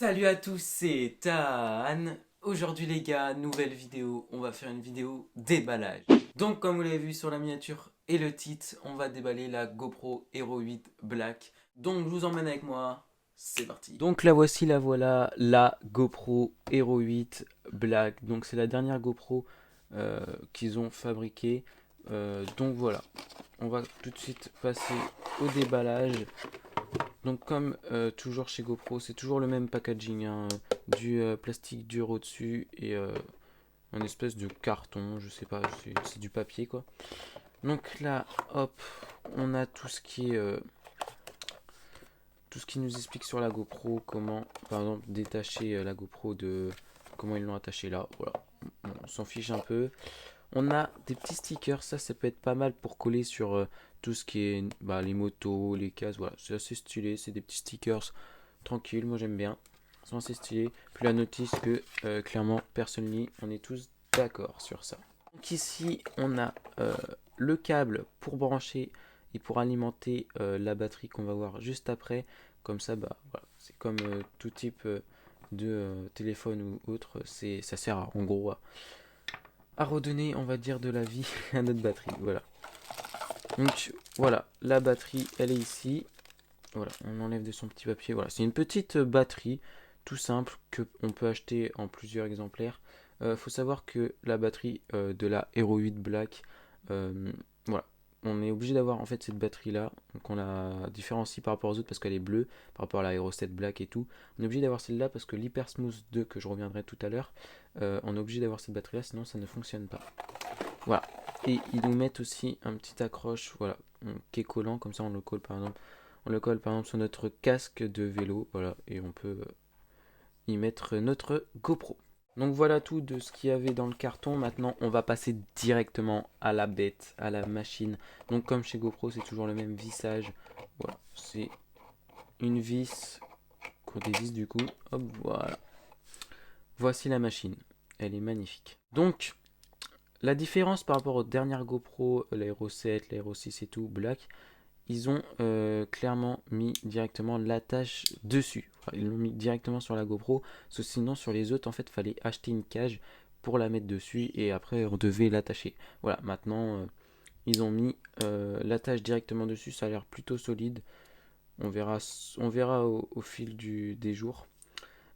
Salut à tous, c'est Tan. Aujourd'hui les gars, nouvelle vidéo, on va faire une vidéo déballage. Donc comme vous l'avez vu sur la miniature et le titre, on va déballer la GoPro Hero 8 Black. Donc je vous emmène avec moi, c'est parti. Donc la voici, la voilà, la GoPro Hero 8 Black. Donc c'est la dernière GoPro qu'ils ont fabriquée. Donc voilà, on va tout de suite passer au déballage. Donc comme toujours chez GoPro, c'est toujours le même packaging, hein, du plastique dur au-dessus et un espèce de carton, je sais pas, c'est du papier quoi. Donc là, hop, on a tout ce qui nous explique sur la GoPro, comment par exemple détacher la GoPro de comment ils l'ont attaché là, voilà. On s'en fiche un peu. On a des petits stickers, ça peut être pas mal pour coller sur tout ce qui est les motos, les cases, voilà, c'est assez stylé, c'est des petits stickers tranquilles, moi j'aime bien, c'est assez stylé. Puis la notice que clairement personne lit, on est tous d'accord sur ça. Donc ici on a le câble pour brancher et pour alimenter la batterie qu'on va voir juste après, comme ça voilà, c'est comme tout type de téléphone ou autre, ça sert en gros à redonner, on va dire, de la vie à notre batterie. Voilà. Donc voilà, la batterie, elle est ici. Voilà, on enlève de son petit papier. Voilà, c'est une petite batterie, tout simple, que on peut acheter en plusieurs exemplaires. Faut savoir que la batterie de la Hero 8 Black, voilà, on est obligé d'avoir en fait cette batterie là. Donc on la différencie par rapport aux autres parce qu'elle est bleue, par rapport à la Hero 7 Black et tout. On est obligé d'avoir celle-là parce que l'Hyper Smooth 2 que je reviendrai tout à l'heure, on est obligé d'avoir cette batterie là, sinon ça ne fonctionne pas. Voilà. Et ils nous mettent aussi un petit accroche, voilà, qui est collant, comme ça on le colle par exemple. On le colle par exemple sur notre casque de vélo, voilà, et on peut y mettre notre GoPro. Donc voilà tout de ce qu'il y avait dans le carton. Maintenant, on va passer directement à la bête, à la machine. Donc comme chez GoPro, c'est toujours le même vissage. Voilà, c'est une vis, des vis du coup. Hop, voilà. Voici la machine. Elle est magnifique. Donc, la différence par rapport aux dernières GoPro, l'Aero 7, l'Aero 6 et tout, Black, ils ont clairement mis directement l'attache dessus. Enfin, ils l'ont mis directement sur la GoPro, parce que sinon sur les autres, en fait, il fallait acheter une cage pour la mettre dessus et après on devait l'attacher. Voilà, maintenant ils ont mis l'attache directement dessus, ça a l'air plutôt solide. On verra au fil des jours.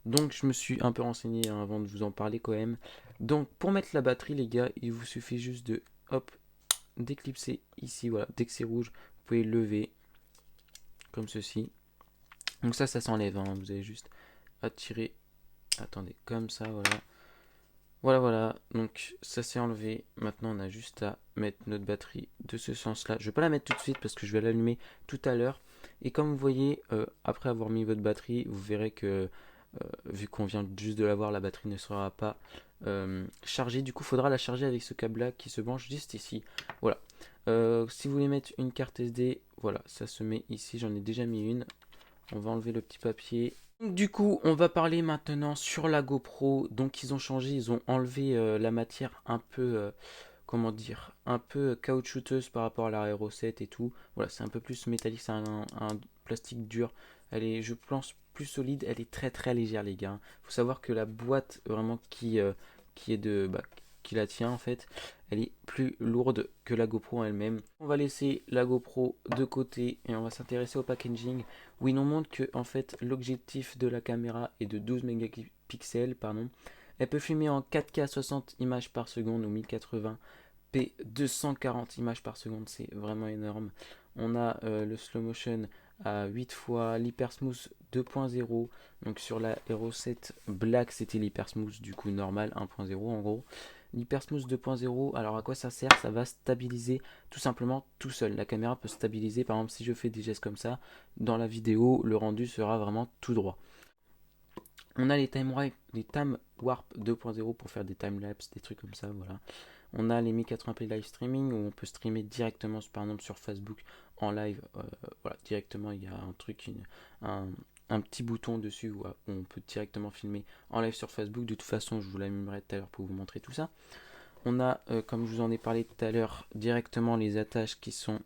Donc je me suis un peu renseigné, hein, avant de vous en parler quand même. Donc pour mettre la batterie les gars, il vous suffit juste de hop d'éclipser ici, voilà, dès que c'est rouge, vous pouvez lever comme ceci. Donc ça s'enlève, hein, vous avez juste à tirer, attendez, comme ça, voilà. Voilà, voilà, donc ça s'est enlevé. Maintenant on a juste à mettre notre batterie de ce sens là. Je vais pas la mettre tout de suite parce que je vais l'allumer tout à l'heure. Et comme vous voyez, après avoir mis votre batterie, vous verrez que vu qu'on vient juste de l'avoir, la batterie ne sera pas chargée. Du coup, il faudra la charger avec ce câble là qui se branche juste ici. Voilà. Si vous voulez mettre une carte SD, voilà, ça se met ici. J'en ai déjà mis une. On va enlever le petit papier. Donc, du coup, on va parler maintenant sur la GoPro. Donc, ils ont changé, ils ont enlevé la matière un peu, comment dire, un peu caoutchouteuse par rapport à la Aero 7 et tout. Voilà, c'est un peu plus métallique, c'est un plastique dur. Elle est, je pense, plus solide. Elle est très très légère, les gars. Faut savoir que la boîte vraiment qui est qui la tient en fait, elle est plus lourde que la GoPro elle-même. On va laisser la GoPro de côté et on va s'intéresser au packaging où il nous montre que en fait l'objectif de la caméra est de 12 mégapixels, pardon. Elle peut filmer en 4K 60 images par seconde ou 1080p 240 images par seconde, c'est vraiment énorme. On a le slow motion à 8 fois, l'hypersmooth 2.0. Donc sur la Hero 7 Black, c'était l'hypersmooth du coup normal 1.0 en gros. L'hypersmooth 2.0, alors à quoi ça sert? Ça va stabiliser tout simplement tout seul. La caméra peut stabiliser, par exemple si je fais des gestes comme ça, dans la vidéo, le rendu sera vraiment tout droit. On a les time warp 2.0 pour faire des timelapses, des trucs comme ça, voilà. On a les 1080p live streaming où on peut streamer directement, par exemple sur Facebook en live. Voilà, directement, il y a un truc, un, un petit bouton dessus où on peut directement filmer en live sur Facebook. De toute façon, je vous l'allumerai tout à l'heure pour vous montrer tout ça. On a, comme je vous en ai parlé tout à l'heure, directement les attaches qui sont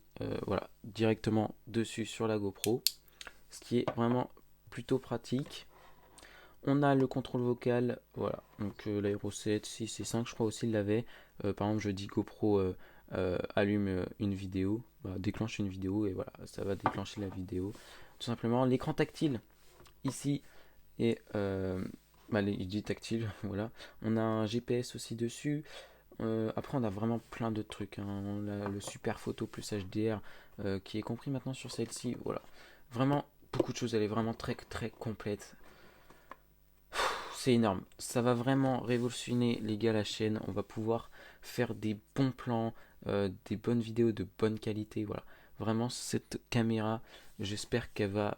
voilà, directement dessus sur la GoPro, ce qui est vraiment plutôt pratique. On a le contrôle vocal, voilà, donc l'aéro 7, 6 et 5, je crois aussi il l'avait. Par exemple, je dis GoPro allume une vidéo, bah, déclenche une vidéo et voilà, ça va déclencher la vidéo. Tout simplement, l'écran tactile ici et bah, je dis tactile, voilà. On a un GPS aussi dessus. Après, on a vraiment plein de trucs, hein. On a le super photo plus HDR qui est compris maintenant sur celle-ci, voilà. Vraiment beaucoup de choses, elle est vraiment très très complète. C'est énorme. Ça va vraiment révolutionner les gars la chaîne. On va pouvoir faire des bons plans, des bonnes vidéos de bonne qualité. Voilà. Vraiment cette caméra, j'espère qu'elle va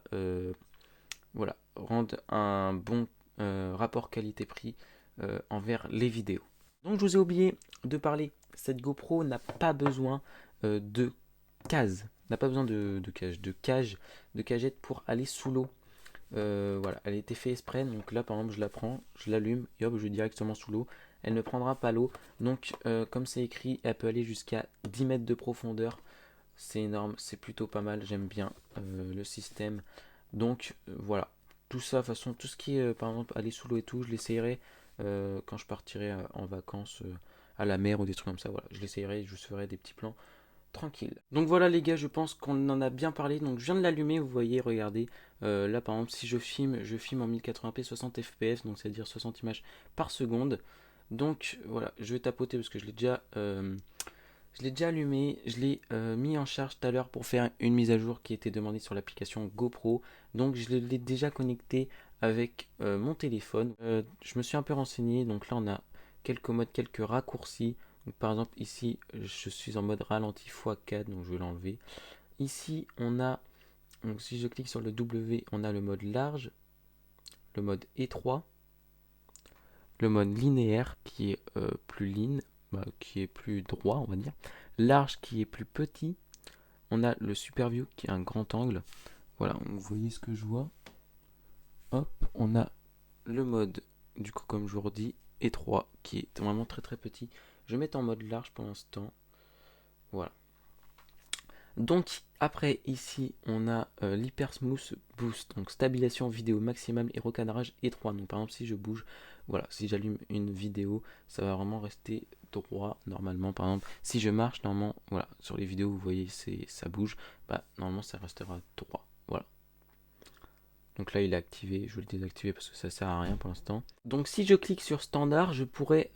voilà, rendre un bon rapport qualité-prix envers les vidéos. Donc je vous ai oublié de parler. Cette GoPro n'a pas besoin de case. N'a pas besoin de cagette pour aller sous l'eau. Voilà, elle a été faite exprès. Donc là, par exemple, je la prends, je l'allume et hop, je vais directement sous l'eau. Elle ne prendra pas l'eau. Donc, comme c'est écrit, elle peut aller jusqu'à 10 mètres de profondeur. C'est énorme, c'est plutôt pas mal. J'aime bien le système. Donc, voilà. Tout ça, de toute façon, tout ce qui est, par exemple, aller sous l'eau et tout, je l'essayerai quand je partirai en vacances à la mer ou des trucs comme ça. Voilà, je l'essayerai, je vous ferai des petits plans tranquille. Donc voilà les gars, je pense qu'on en a bien parlé. Donc je viens de l'allumer, vous voyez, regardez. Là par exemple, si je filme en 1080p 60 fps, donc c'est-à-dire 60 images par seconde. Donc voilà, je vais tapoter parce que je l'ai déjà allumé. Je l'ai mis en charge tout à l'heure pour faire une mise à jour qui était demandée sur l'application GoPro. Donc je l'ai déjà connecté avec mon téléphone. Je me suis un peu renseigné. Donc là on a quelques modes, quelques raccourcis. Donc, par exemple, ici, je suis en mode ralenti x4, donc je vais l'enlever. Ici, on a, donc si je clique sur le W, on a le mode large, le mode étroit, le mode linéaire qui est plus ligne, bah, qui est plus droit, on va dire. Large qui est plus petit. On a le super view qui est un grand angle. Voilà, vous voyez ce que je vois. Hop, on a le mode, du coup, comme je vous redis, étroit qui est vraiment très très petit. Je vais mettre en mode large pour l'instant. Voilà. Donc après ici on a l'Hyper Smooth Boost, donc stabilisation vidéo maximale et recadrage étroit. Donc par exemple si je bouge, voilà, si j'allume une vidéo, ça va vraiment rester droit normalement. Par exemple si je marche normalement, voilà, sur les vidéos vous voyez ça bouge, bah normalement ça restera droit. Voilà. Donc là il est activé, je vais le désactiver parce que ça sert à rien pour l'instant. Donc si je clique sur standard, je pourrais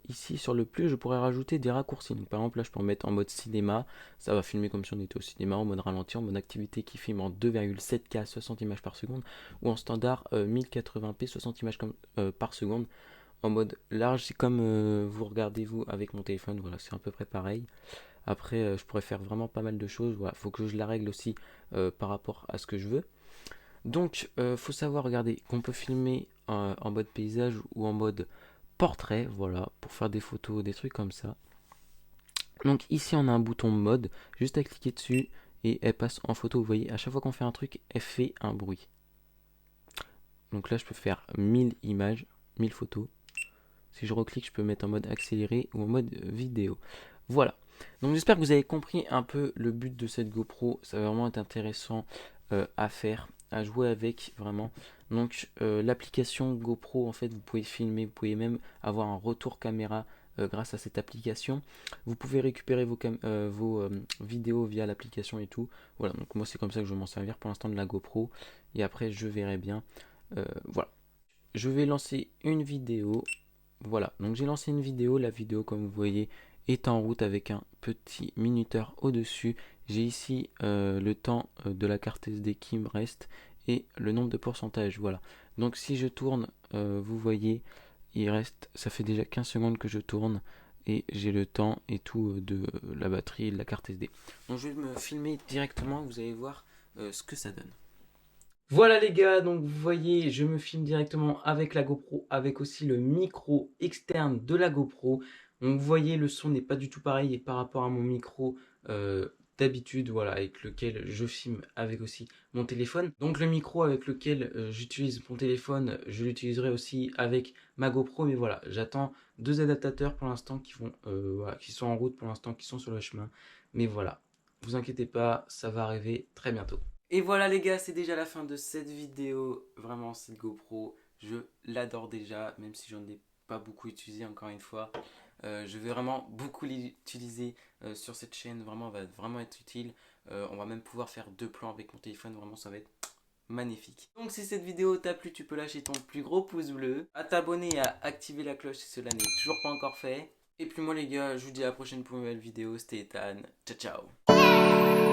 ici sur le plus, je pourrais rajouter des raccourcis. Donc par exemple là je peux mettre en mode cinéma, ça va filmer comme si on était au cinéma, en mode ralenti, en mode activité qui filme en 2,7K 60 images par seconde, ou en standard 1080p 60 images par seconde. En mode large, c'est comme vous regardez vous avec mon téléphone, voilà, c'est à peu près pareil. Après je pourrais faire vraiment pas mal de choses, voilà, faut que je la règle aussi par rapport à ce que je veux. Donc, faut savoir, regardez, qu'on peut filmer en mode paysage ou en mode portrait, voilà, pour faire des photos, des trucs comme ça. Donc ici, on a un bouton mode, juste à cliquer dessus et elle passe en photo. Vous voyez, à chaque fois qu'on fait un truc, elle fait un bruit. Donc là, je peux faire 1000 images, 1000 photos. Si je reclique, je peux mettre en mode accéléré ou en mode vidéo. Voilà. Donc j'espère que vous avez compris un peu le but de cette GoPro. Ça va vraiment être intéressant à faire, à jouer avec vraiment. Donc l'application GoPro, en fait, vous pouvez filmer, vous pouvez même avoir un retour caméra grâce à cette application. Vous pouvez récupérer vos vidéos via l'application et tout. Voilà, donc moi c'est comme ça que je vais m'en servir pour l'instant de la GoPro. Et après je verrai bien. Voilà. Je vais lancer une vidéo. Voilà, donc j'ai lancé une vidéo. La vidéo, comme vous voyez, est en route avec un petit minuteur au-dessus. J'ai ici le temps de la carte SD qui me reste et le nombre de pourcentages. Voilà. Donc si je tourne, vous voyez, il reste, ça fait déjà 15 secondes que je tourne et j'ai le temps et tout de la batterie et de la carte SD. Donc je vais me filmer directement, vous allez voir ce que ça donne. Voilà les gars, donc vous voyez, je me filme directement avec la GoPro, avec aussi le micro externe de la GoPro. Donc vous voyez, le son n'est pas du tout pareil et par rapport à mon micro d'habitude, voilà, avec lequel je filme avec aussi mon téléphone. Donc le micro avec lequel j'utilise mon téléphone, je l'utiliserai aussi avec ma GoPro, mais voilà, j'attends deux adaptateurs pour l'instant voilà, qui sont en route pour l'instant, qui sont sur le chemin. Mais voilà, vous inquiétez pas, ça va arriver très bientôt. Et voilà les gars, c'est déjà la fin de cette vidéo. Vraiment, cette GoPro, je l'adore déjà, même si j'en ai pas beaucoup utilisé encore une fois. Je vais vraiment beaucoup l'utiliser sur cette chaîne, vraiment, va vraiment être utile. On va même pouvoir faire 2 plans avec mon téléphone, vraiment ça va être magnifique. Donc si cette vidéo t'a plu, tu peux lâcher ton plus gros pouce bleu, à t'abonner et à activer la cloche si cela n'est toujours pas encore fait. Et puis moi les gars, je vous dis à la prochaine pour une nouvelle vidéo, c'était Ethan, ciao ciao.